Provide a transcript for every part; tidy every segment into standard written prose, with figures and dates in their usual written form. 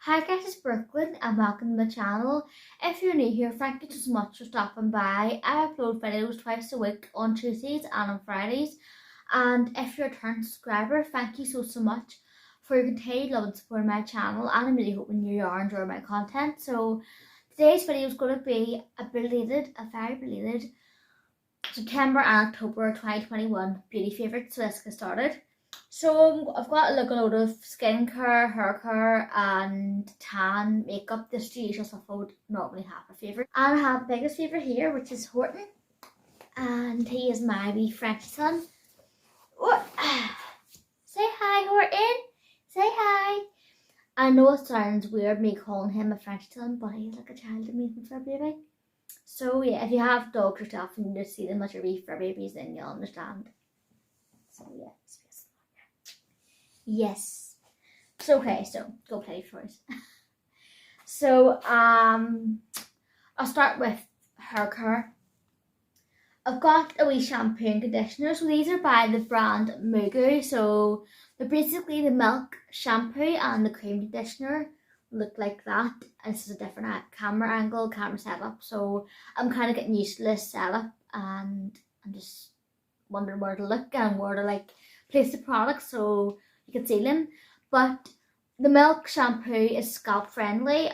Hi guys, it's Brookelynne and welcome to the channel. If you're new here, thank you so much for stopping by. I upload videos twice a week on Tuesdays and on Fridays. And if you're a return subscriber, thank you so much for your continued love and support of my channel. And I'm really hoping you are enjoying my content. So today's video is going to be a very belated September and October 2021 beauty favourites. So let's get started. So I've got a load of skincare, hair care and tan makeup. This is the usual stuff I would normally have a favourite. And I have the biggest favourite here, which is Horton. And he is my wee French son. Oh, say hi, Horton. Say hi. I know it sounds weird me calling him a French son, but he's like a child to me for a baby. So yeah, if you have dogs yourself and you just see them as your wee fur babies, then you'll understand. So yeah. Yes. So okay, so go play first. So I'll start with hair care. I've got a wee shampoo and conditioner. So these are by the brand Mugler. So they're basically the milk shampoo and the cream conditioner look like that. And this is a different camera angle, camera setup. So I'm kind of getting used to this setup and I'm just wondering where to look and where to like place the products so you can see them. But the milk shampoo is scalp friendly.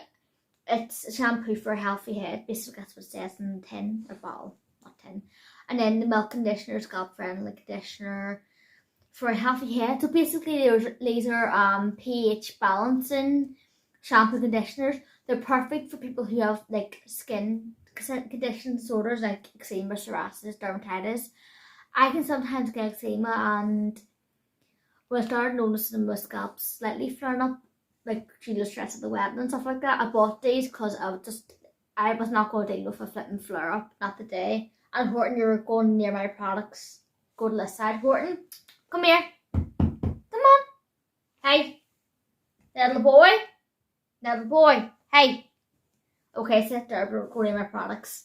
It's a shampoo for a healthy head. Basically that's what it says in the tin or bottle, not tin. And then the milk conditioner, scalp friendly conditioner for a healthy head. So basically these are pH balancing shampoo conditioners. They're perfect for people who have like skin condition disorders like eczema, psoriasis, dermatitis. I can sometimes get eczema, and when I started noticing my scalp slightly flaring up, like due to stress of the wedding and stuff like that, I bought these because I was not going to deal with a flipping flare up, not the day. And Horton, you're going near my products. Go to this side, Horton. Come here. Come on. Hey. Little boy. Little boy. Hey. Okay, sit there, but go near my products.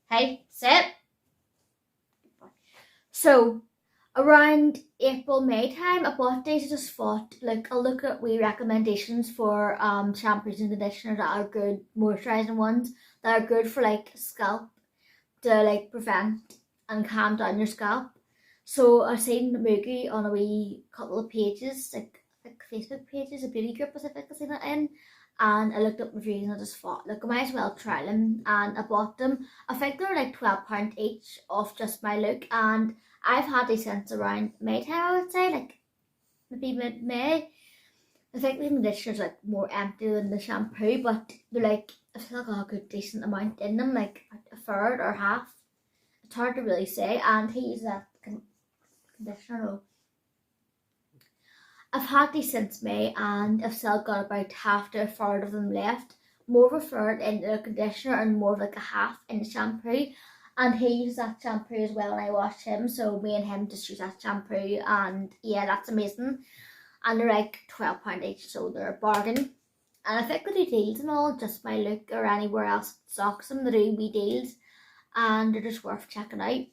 Hey, sit. So around April, May time, I bought these. I just thought, like, I'll look at wee recommendations for shampoos and conditioners that are good, moisturising ones that are good for like scalp to like prevent and calm down your scalp. So I seen Moogie on a wee couple of pages, like Facebook pages, a beauty group I seen it in, and I looked up reviews and I just thought, look, I might as well try them, and I bought them. I think they were like £12 each off just my look, and I've had these since around May time, I would say, like maybe mid-May. I think the conditioner's like more empty than the shampoo, but they're like, I feel like I got a good decent amount in them, like a third or half. It's hard to really say, and he uses that conditioner. No. I've had these since May and I've still got about half to a third of them left. More of a third in the conditioner and more of like a half in the shampoo. And he uses that shampoo as well when I washed him, so me and him just use that shampoo, and yeah, that's amazing. And they're like £12 each, so they're a bargain. And I think they do deals and all, just my look or anywhere else stocks them, they do wee deals, and they're just worth checking out.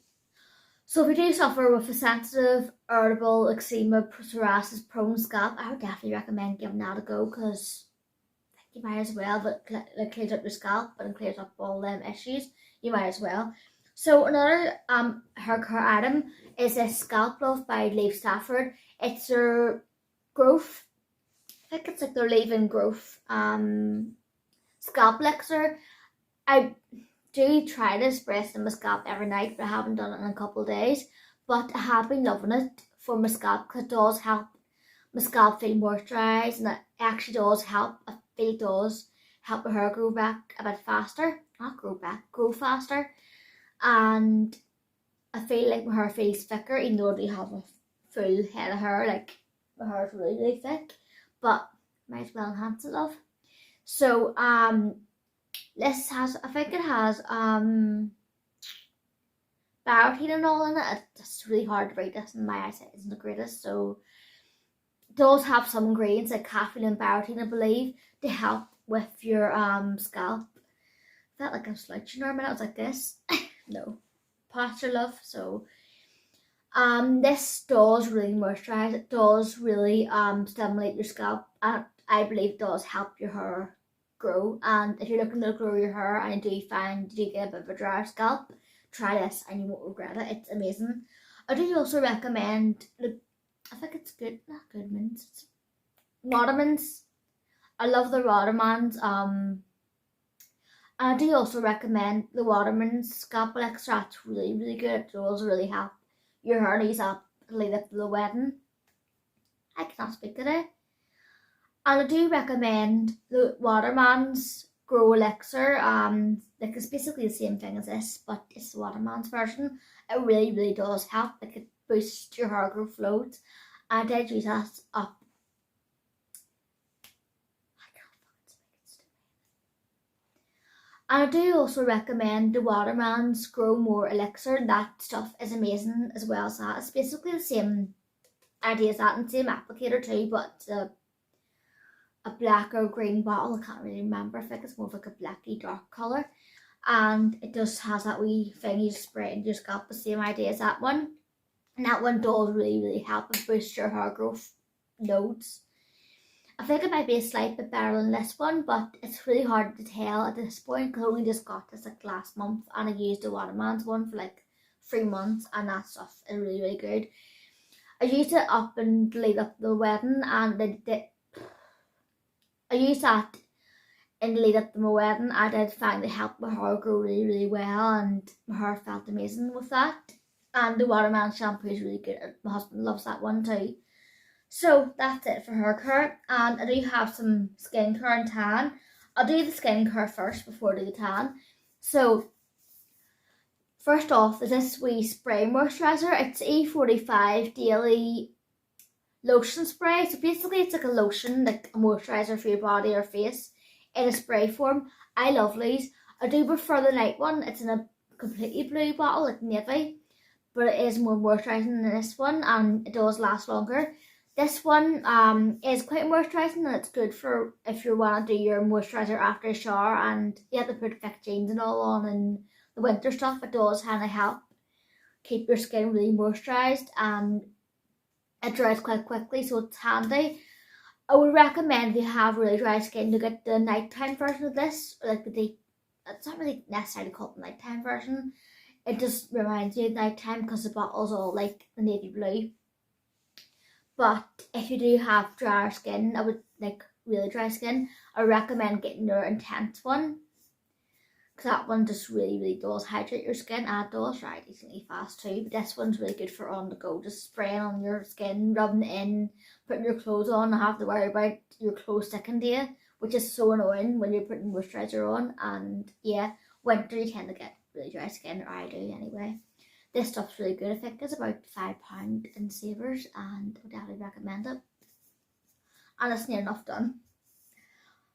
So if you do suffer with a sensitive, irritable, eczema, psoriasis prone scalp, I would definitely recommend giving that a go, because you might as well, but it clears up your scalp and clears up all them issues. You might as well. So another hair care item is this Scalp Love by Leave Stafford. It's their growth, I think it's like their leave-in growth scalp elixir. I do try to spray this in my scalp every night, but I haven't done it in a couple of days. But I have been loving it for my scalp because it does help my scalp feel moisturised, and it actually does help. I feel it does help my hair grow back a bit faster. Not grow back, grow faster. And I feel like my hair feels thicker, even though I do have a full head of hair. Like my hair is really thick, but might as well enhance it, love. So this has, I think it has biotin and all in it. It's really hard to read this, and my eyesight isn't the greatest. So it does have some ingredients like caffeine and biotin, I believe, to help with your scalp. I felt like I was slouching for a minute. I was like this. No, posture, love. So this does really moisturize. It does really stimulate your scalp, and I believe it does help your hair grow. And if you're looking to grow your hair and you do get a bit of a dry scalp, try this and you won't regret it. It's amazing. I do also recommend I think it's good, not Goodman's, it's Waterman's. I love the Waterman's. I do also recommend the Waterman's scalp elixir. It's really good. It does really help your hair knees up lead up to the wedding. I cannot speak today. And I do recommend the Waterman's Grow Elixir. Like it's basically the same thing as this, but it's the Waterman's version. It really does help. Like it boosts your hair growth loads. I did use that up. And I do also recommend the Waterman's Grow More Elixir. That stuff is amazing as well as that. It's basically the same idea as that and same applicator too, but it's a black or green bottle. I can't really remember. I think it's more of like a blacky dark colour. And it just has that wee thing you spray into your scalp, the same idea as that one. And that one does really help and boost your hair growth loads. I think it might be a slight bit better than this one, but it's really hard to tell at this point because I only just got this like last month and I used the Waterman's one for like 3 months and that stuff is really good. I used it up and lead up to the wedding and I used that in the lead up to my wedding. I did find it helped my hair grow really well and my hair felt amazing with that. And the Waterman's shampoo is really good. My husband loves that one too. So that's it for hair care, and I do have some skincare and tan. I'll do the skincare first before I do the tan. So first off is this wee spray moisturizer. It's E45 Daily Lotion Spray. So basically it's like a lotion, like a moisturizer for your body or face in a spray form. I love these. I do prefer the night one. It's in a completely blue bottle, like navy, but it is more moisturizing than this one and it does last longer. This one is quite moisturising and it's good for if you want to do your moisturiser after a shower and you have to put thick jeans and all on and the winter stuff. It does kind of help keep your skin really moisturised and it dries quite quickly, so it's handy. I would recommend if you have really dry skin to get the nighttime version of this, or like it's not really necessarily called the nighttime version. It just reminds you of nighttime because the bottle's all like the navy blue. But if you do have drier skin, I would like really dry skin, I recommend getting your intense one. Because that one just really does hydrate your skin and it does dry decently fast too. But this one's really good for on the go, just spraying on your skin, rubbing it in, putting your clothes on, and have to worry about your clothes sticking to you, which is so annoying when you're putting moisturiser on. And yeah, winter you tend to get really dry skin, or I do anyway. This stuff's really good. I think it's about £5 in Savers and I would definitely recommend it. And it's near enough done.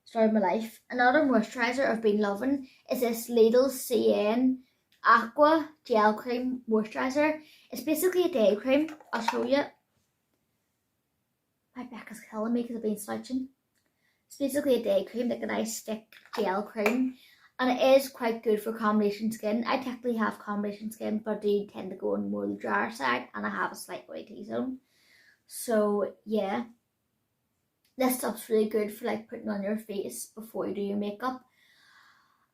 Started my life. Another moisturiser I've been loving is this Lidl CN Aqua Gel Cream Moisturiser. It's basically a day cream. I'll show you. My back is killing me because I've been slouching. It's basically a day cream, like a nice thick gel cream. And it is quite good for combination skin. I technically have combination skin, but I do tend to go on more the drier side, and I have a slight white T-zone. So yeah, this stuff's really good for like putting on your face before you do your makeup.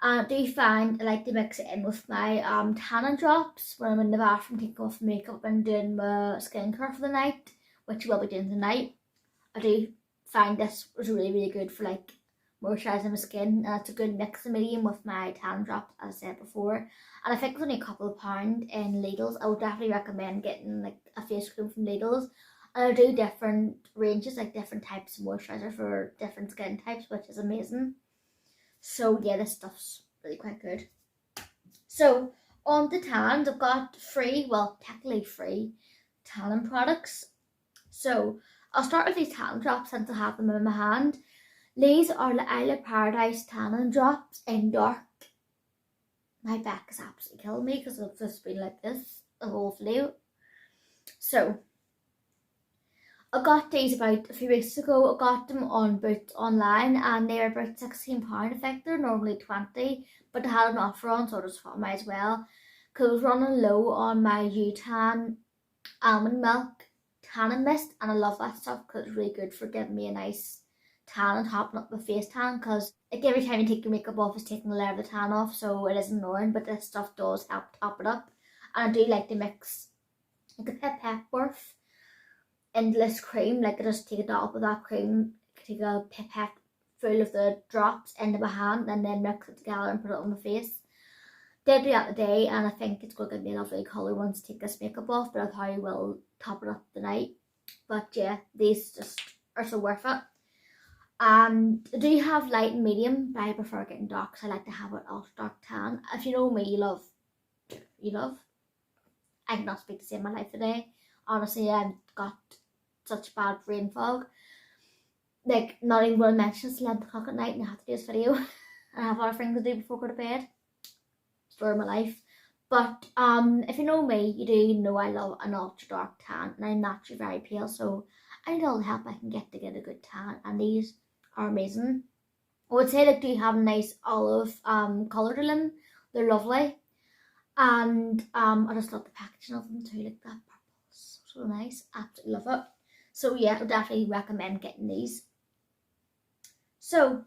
And I do find I like to mix it in with my tanning drops when I'm in the bathroom taking off makeup and doing my skincare for the night, which I will be doing tonight. I do find this was really good for like moisturising my skin, and it's a good mix of medium with my tan drops, as I said before. And I think it's only a couple of pounds in Lidl's. I would definitely recommend getting like a face cream from Lidl's. And I do different ranges, like different types of moisturiser for different skin types, which is amazing. So yeah, this stuff's really quite good. So on the tans, I've got technically free tanning products. So I'll start with these tanning drops since I have them in my hand. These are the Isle of Paradise tanning drops in dark. My back is absolutely killing me because I've just been like this the whole video. So I got these about a few weeks ago. I got them on Boots online and they were about £16. I think they're normally 20, but they had an offer on, so I just thought I might as well. Because I was running low on my UTAN almond milk tanning mist, and I love that stuff because it's really good for giving me a nice tan and topping up with face tan, because like every time you take your makeup off, it's taking a layer of the tan off, so it is annoying, but this stuff does help top it up. And I do like to mix like a pipette worth into this cream. Like I just take a dot of that cream, take a pipette full of the drops into my hand, and then mix it together and put it on my face. Did do that today, and I think it's going to give me a lovely colour once I take this makeup off, but I thought I will top it up tonight. But yeah, these just are so worth it. And I do have light and medium, but I prefer getting dark because I like to have it ultra dark tan. If you know me, you love. I cannot speak to save my life today. Honestly, I've got such bad brain fog. Like, not even going to mention it's 11 o'clock at night and I have to do this video. And I have other things to do before I go to bed. Story of my life. But if you know me, you do know I love an ultra dark tan, and I'm naturally very pale, so I need all the help I can get to get a good tan, and these are amazing. I would say they do have a nice olive colour to them. They're lovely. And I just love the packaging of them too, like that purple, so nice. Absolutely love it. So yeah, I would definitely recommend getting these. So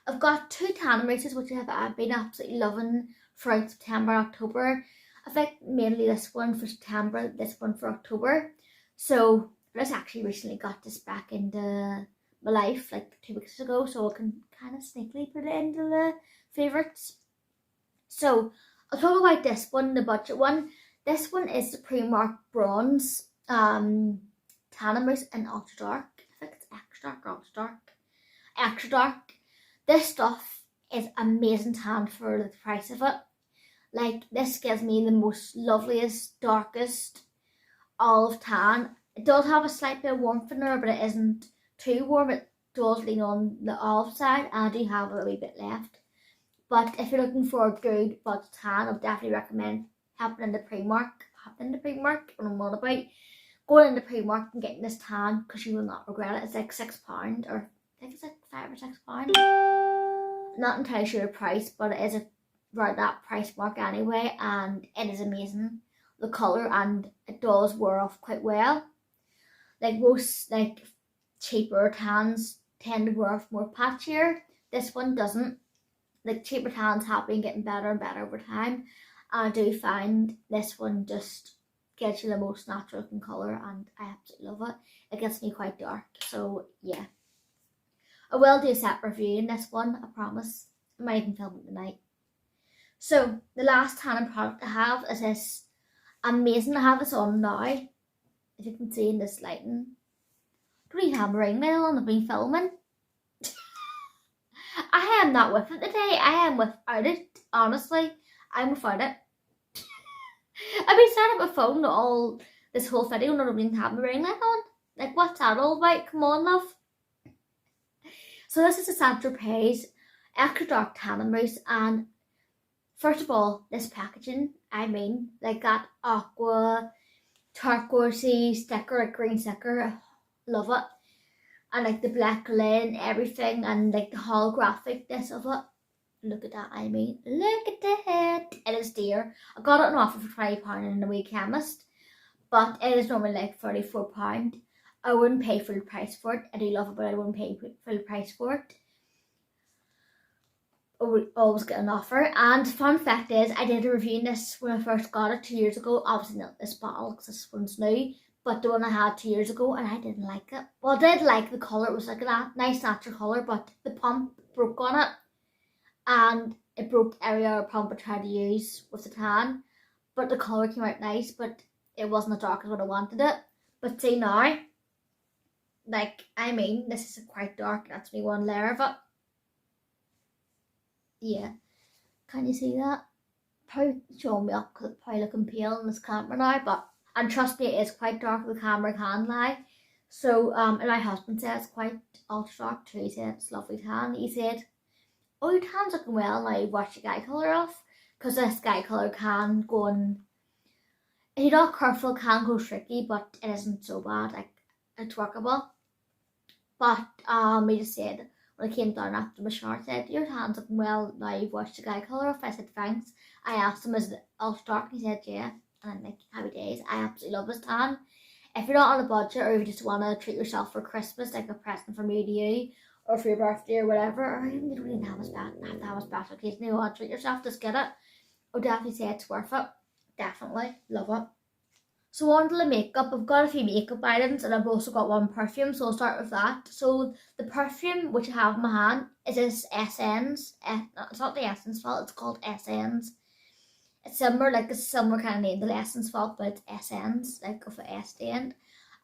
I've got two tan races which I've been absolutely loving throughout September, October. I think mainly this one for September, this one for October. So I just actually recently got this back into my life like 2 weeks ago, so I can kind of sneakily put it into the favourites. So I'll talk about this one, the budget one. This one is the Primark Bronze Tannin Mousse in Ultra Dark. I think it's extra dark or ultra dark. Extra dark. This stuff is amazing tan for the price of it. Like, this gives me the most loveliest, darkest olive tan. It does have a slight bit of warmth in there, but it isn't too warm. It does lean on the olive side, and I do have a wee bit left. But if you're looking for a good budget tan, I would definitely recommend hopping into Primark. I don't know about going into Primark and getting this tan, because you will not regret it. It's like £6, or I think it's like £5 or £6. Not entirely sure the price, but it is around that price mark anyway, and it is amazing. The colour, and it does wear off quite well. Like most like cheaper tans tend to wear off more patchier. This one doesn't. Like cheaper tans have been getting better and better over time, and I do find this one just gives you the most natural looking colour, and I absolutely love it. It gets me quite dark, so yeah. I will do a set review in this one, I promise. I might even film it tonight. So the last tanning product I have is this amazing. I have this on now, if you can see in this lighting. I don't even have a ring light on, I've been filming. I am not with it today. I am without it. Honestly, I'm without it. I've been staring at my phone all this whole video and I don't even have my ring light on. Like, what's that all about? Come on, love. So this is a Saint Tropez extra dark tannin mousse, and first of all, this packaging, I mean, like that aqua turquoisey sticker, like green sticker, love it. And like the black lid, everything, and like the holographicness of it. Look at that, I mean, look at that. It is dear. I got it on offer for £20 in the wee chemist, but it is normally like £34. I wouldn't pay full price for it. I do love it, but I wouldn't pay full price for it. I would always get an offer. And fun fact is, I did a review on this when I first got it 2 years ago. Obviously not this bottle because this one's new, but the one I had 2 years ago, and I didn't like it. Well, I did like the colour. It was like a nice natural colour, but the pump broke on it, and it broke every other pump I tried to use with the tan. But the colour came out nice, but it wasn't as dark as what I wanted it. But see now, like, I mean, this is quite dark. That's me one layer of it. Yeah, can you see that? Probably showing me up because it's probably looking pale in this camera now, but, and trust me, it is quite dark. The camera can lie. So and my husband said it's quite ultra dark too. He said it's lovely tan. He said, oh, your tan's looking well now, you wash the sky colour off, because this sky colour can go on, if you're not careful, it can go tricky, but it isn't so bad. Like, it's workable. But he just said, when I came down after my shower, I said, your tan's looking well now, you've washed the sky colour off. I said, thanks. I asked him, is it ultra dark? He said, yeah. And I'm like, happy days. I absolutely love this tan. If you're not on a budget, or if you just want to treat yourself for Christmas, like a present from me to you, or for your birthday or whatever, or even you don't even have to have a special occasion, you want to treat yourself, just get it. I would definitely say it's worth it. Definitely. Love it. So on to the makeup. I've got a few makeup items and I've also got one perfume, so I'll start with that. So the perfume which I have in my hand is this Essence. It's not the Essence fault, it's called Essence. It's similar, like a similar kind of name to the Essence fault, but it's Essence, like of an S end.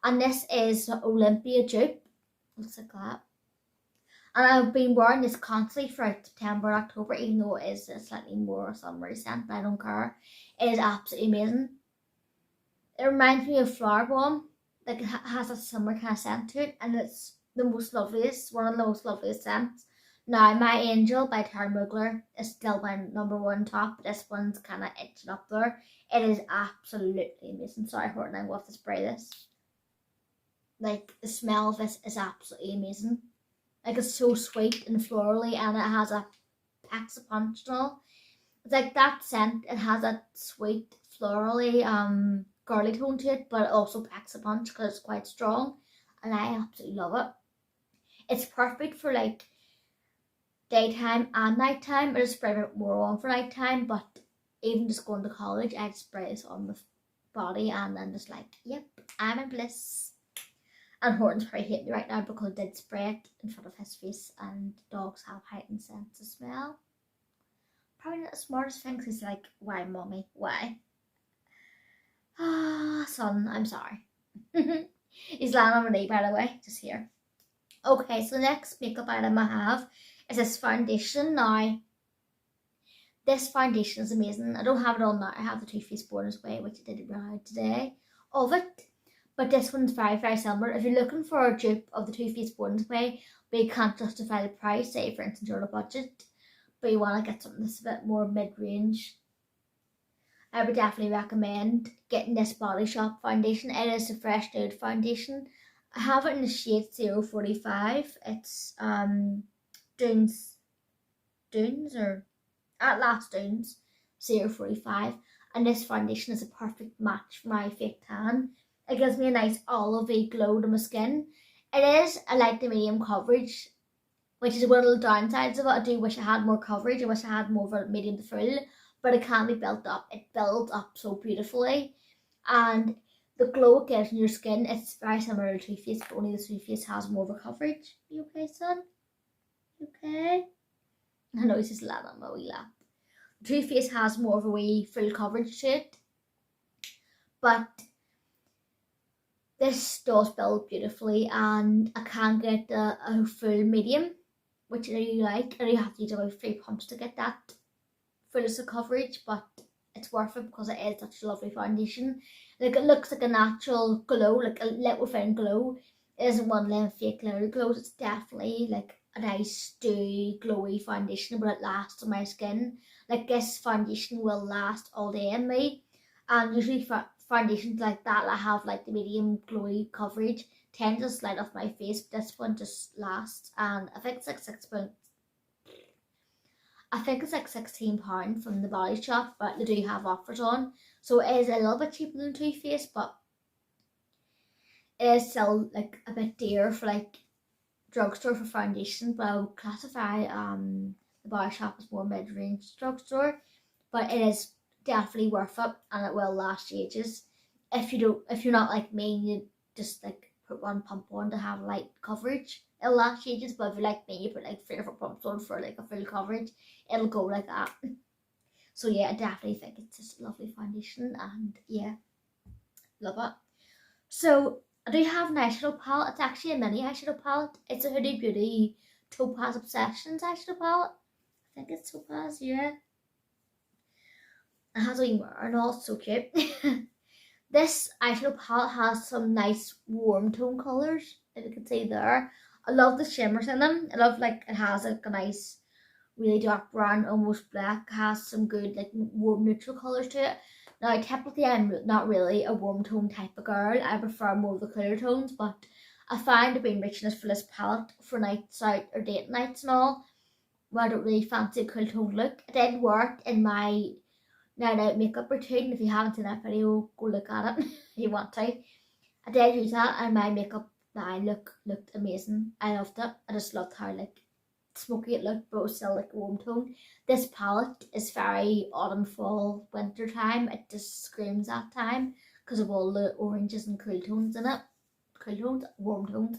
And this is the Olympia dupe. Looks like that. And I've been wearing this constantly throughout September and October, even though it is a slightly more summery scent, but I don't care. It is absolutely amazing. It reminds me of Flower Bomb. Like, it has a summer kind of scent to it, and it's the most loveliest, one of the most loveliest scents. Now, My Angel by Mugler is still my #1 top, but this one's kind of itching up there. It is absolutely amazing. Sorry for it, I'm going to have to spray this. Like, the smell of this is absolutely amazing. Like, it's so sweet and florally, and it has a packs a punch and all. It's like that scent, it has a sweet, florally, girly tone to it, but it also packs a punch because it's quite strong, and I absolutely love it. It's perfect for like daytime and nighttime. I just spray it more on for nighttime, but even just going to college, I just spray this on my body and then just like, yep, I'm in bliss. And Horton's probably hating me right now because I did spray it in front of his face, and dogs have heightened sense of smell. Probably not the smartest thing, because he's like, why mommy, why? Ah, son, I'm sorry. He's lying on my knee, by the way, just here. Okay, so the next makeup item I have is this foundation. Now, this foundation is amazing. I don't have it on now. I have the Too Faced Born This Way, which I did around today of it. But this one's very, very similar. If you're looking for a dupe of the Too Faced Born This Way, but you can't justify the price, say for instance you're on a budget, but you want to get something that's a bit more mid-range, I would definitely recommend getting this Body Shop foundation. It is a Fresh Nude foundation. I have it in the shade 045. It's Dunes or At Last Dunes 045, and this foundation is a perfect match for my fake tan. It gives me a nice olivey glow to my skin. It is a light to medium coverage, which is one of the downsides of it. I do wish I had more coverage. I wish I had more of a medium to full, but it can be built up. It builds up so beautifully, and the glow it gives in your skin, it's very similar to Too Faced, but only the Too Faced has more of a coverage. You okay, son? You okay? I know he's just lying on my wee lap. The Too Faced has more of a wee full coverage to it, but this does build beautifully, and I can get a full medium, which I really like. I really have to use about 3 pumps to get that fullest of coverage, but it's worth it because it is such a lovely foundation. Like, it looks like a natural glow, like a liquefied glow. It isn't one of them fake glittery glows. It's definitely like a nice dewy, glowy foundation, but it lasts on my skin. Like, this foundation will last all day on me, and usually foundations like that have like the medium glowy coverage tend to slide off my face, but this one just lasts. And I think it's like £16 from the Body Shop, but they do have offers on, so it is a little bit cheaper than Too Faced, but it is still like a bit dear for like drugstore for foundation. But I would classify the Body Shop as more mid-range drugstore, but it is definitely worth it, and it will last you ages. If you're not like me, you just like put 1 pump on to have light coverage, it'll last you ages. But if you're like me, you put like 3 or 4 pumps on for like a full coverage, it'll go like that. So yeah, I definitely think it's just a lovely foundation, and yeah, love it. So I do have an eyeshadow palette. It's actually a mini eyeshadow palette. It's a Huda Beauty Topaz Obsessions eyeshadow palette. I think it's Topaz, yeah. It has a wee mirror and all, it's so cute. This eyeshadow palette has some nice warm tone colours, if you can see there. I love the shimmers in them. I love like it has like a nice really dark brown, almost black. It has some good like warm neutral colours to it. Now typically I'm not really a warm tone type of girl. I prefer more of the cooler tones, but I find it being richness for this palette for nights out or date nights and all, where I don't really fancy a cool tone look. It did work in my night out makeup routine. If you haven't seen that video, go look at it if you want to. I did use that in my makeup the eye look looked amazing. I loved it. I just loved how like smoky it looked, but it was still like a warm tone. This palette is very autumn, fall, winter time. It just screams that time because of all the oranges and cool tones in it. Cool tones, warm tones.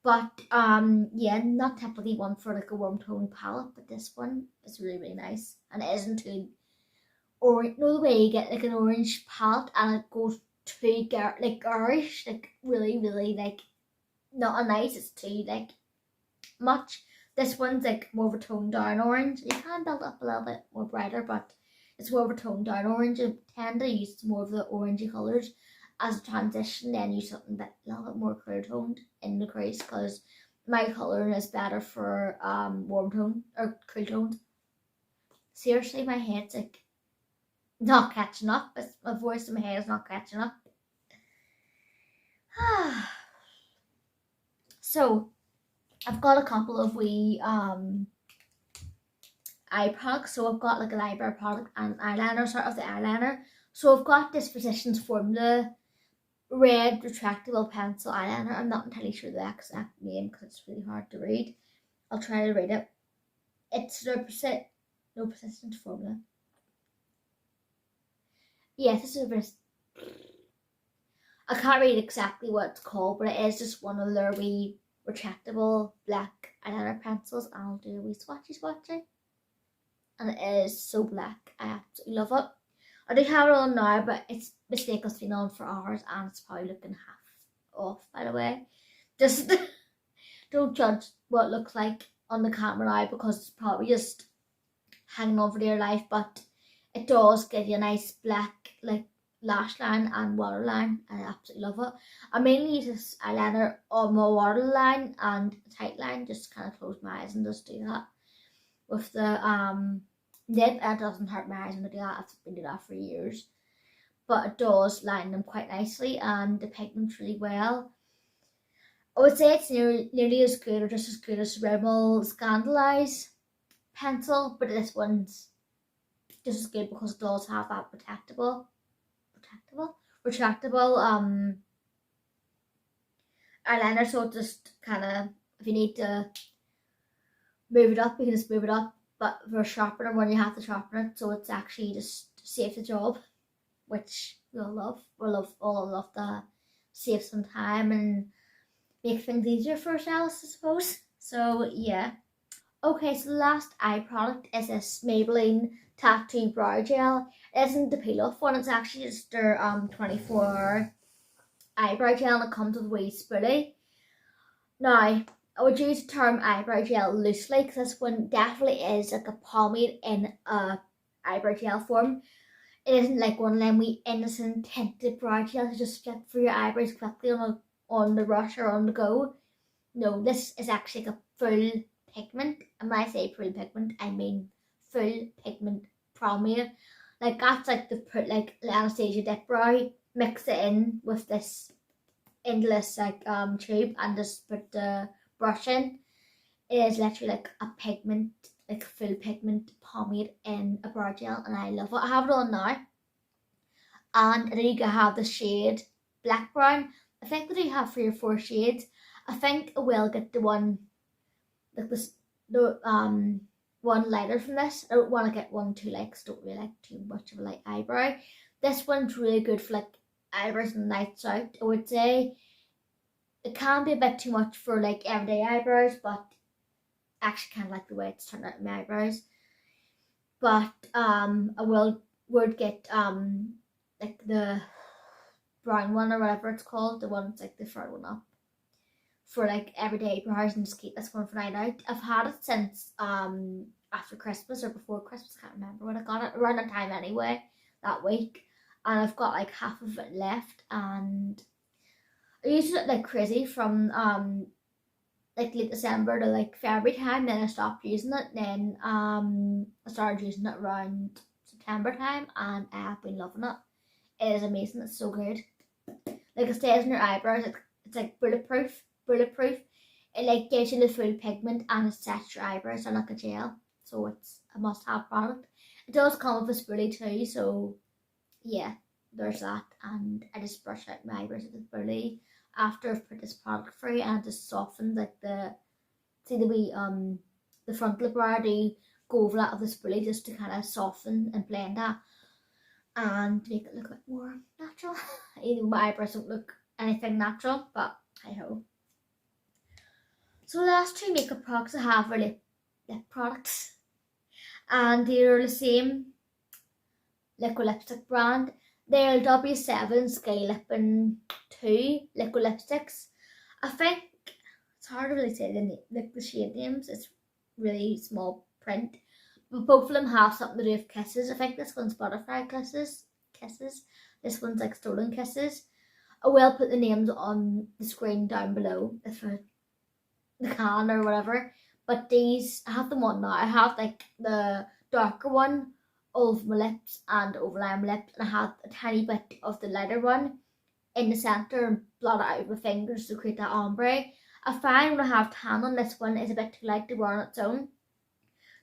But yeah, not typically one for like a warm tone palette, but this one is really, really nice. And it isn't too orange. No, the way you get like an orange palette and it goes too like garish, like really, really like not a nice, it's too like much. This one's like more of a toned down orange. You can build up a little bit more brighter, but it's more of a toned down orange. I tend to use more of the orangey colours as a transition, then use something a little bit more clear toned in the crease, because my colouring is better for warm tone or cool tones. Seriously, my head's like not catching up. My voice in my head is not catching up. So I've got a couple of wee eye products. So I've got like an eyebrow product and eyeliner, sort of the eyeliner. So I've got this Physicians Formula red retractable pencil eyeliner. I'm not entirely sure the exact name because it's really hard to read. I'll try to read it. It's no persistent formula. Yes, this is I can't read exactly what it's called, but it is just one of their wee retractable black eyeliner pencils. I'll do a wee swatchy. And it is so black. I absolutely love it. I do have it on now, but it's mistakenly been on for hours and it's probably looking half off, by the way. Just don't judge what it looks like on the camera now because it's probably just hanging on for dear life, but it does give you a nice black like lash line and waterline. I absolutely love it. I mainly use this eyeliner on my waterline and tight line, just kind of close my eyes and just do that with the nib. It doesn't hurt my eyes when I do that. I've been doing that for years, but it does line them quite nicely and the pigments really well. I would say it's nearly as good or just as good as Rimmel Scandalize pencil, but this one's just as good because it does have that retractable eyeliner. So it just kind of, if you need to move it up, you can just move it up. But for sharpener, when you have to sharpen it, so it's actually just saves the job, which we all love. We all love to save some time and make things easier for ourselves, I suppose. So yeah. Okay, so the last eye product is this Maybelline Tattoo Brow Gel. It isn't the peel off one, it's actually just their 24-hour eyebrow gel, and it comes with a wee spoolie. Now, I would use the term eyebrow gel loosely because this one definitely is like a pomade in a eyebrow gel form. It isn't like one of them wee innocent tinted brow gels to just flip for your eyebrows quickly on the rush or on the go. No, this is actually like a full pigment. And when I say full pigment, I mean full pigment pomade. Like that's like the like Anastasia dip brow, mix it in with this endless like tube and just put the brush in. It is literally like a pigment, like full pigment pomade in a brow gel, and I love it. I have it on now, and I think I have the shade black brown. I think that I have 3 or 4 shades. I think I will get the one like this, the one lighter from this. I don't want to get one too light because I don't really like too much of a light eyebrow. This one's really good for like eyebrows and nights out. I would say it can be a bit too much for like everyday eyebrows, but I actually kind of like the way it's turned out in my eyebrows. But I would get like the brown one or whatever it's called, the one that's like the third one up for like everyday brows, and just keep this one for night out. I've had it since after Christmas or before Christmas, I can't remember when I got it, around that time anyway, that week, and I've got like half of it left, and I used it like crazy from like late December to like February time, then I stopped using it, then I started using it around September time, and I have been loving it. It is amazing, it's so good. Like it stays in your eyebrows, it's like bulletproof. It like gives you the full pigment and it sets your eyebrows on like a gel, so it's a must-have product. It does come with a spoolie too, so yeah, there's that. And I just brush out my eyebrows with the spoolie after I've put this product through, and it just softens like the wee the front lip where I do go over that of the spoolie just to kind of soften and blend that and make it look a bit more natural. Even though my eyebrows don't look anything natural, but hey ho. So the last two makeup products I have are lip products, and they're the same liquid lipstick brand. They're W7 Sky Lippin 2 liquid lipsticks. I think it's hard to really say the shade names. It's really small print, but both of them have something to do with kisses. I think this one's butterfly kisses. This one's like stolen kisses. I will put the names on the screen down below if I can or whatever. But these, I have them on now. I have like the darker one over my lips and overline my lips, and I have a tiny bit of the lighter one in the centre and blot it out with my fingers to create that ombre. I find when I have tan on, this one is a bit too light to wear on its own.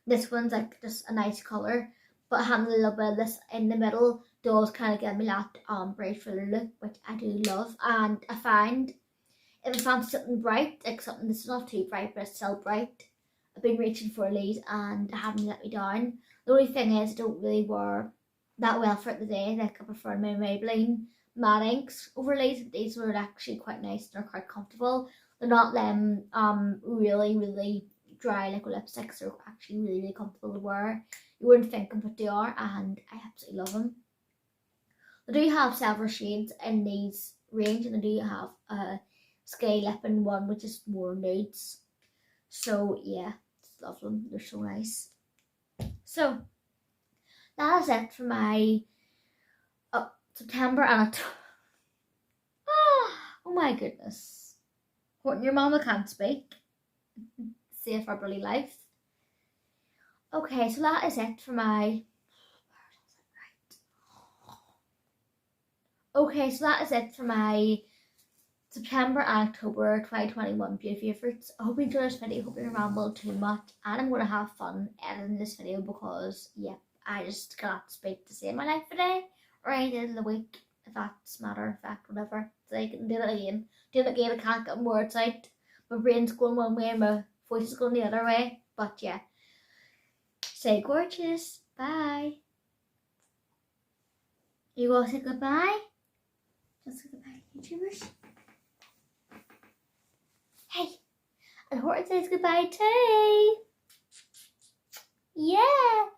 This one's like just a nice colour, but having a little bit of this in the middle does kind of give me that ombre filler look, which I do love. And I find if I fancy something bright, like something that's not too bright but it's still bright, I've been reaching for these and I haven't let me down. The only thing is I don't really wear that well for the day. Like I prefer my Maybelline matte inks overlays. These were actually quite nice and are quite comfortable. They're not them really dry liquid lipsticks. They're actually really comfortable to wear. You wouldn't think them, but they are, and I absolutely love them. They do have several shades in these range, and they do have a Sky Lippin one which is more nudes. So yeah, just love them. They're so nice. So that is it for my September and October. Oh my goodness. What, your mama can't speak. Save her bloody life. Okay, so that is it for my... Okay, so that is it for my September and October 2021 beauty favourites. I hope you enjoyed this video. I hope you didn't ramble too much. And I'm going to have fun editing this video because, yeah, I just cannot speak to save my life today. Or any day of the week, if that's matter of fact, whatever. So I can do it again. I can't get words out. My brain's going one way and my voice is going the other way. But yeah. Say gorgeous. Bye. You all say goodbye? Just say goodbye, YouTubers. Hey, and Horton says goodbye too. Yeah.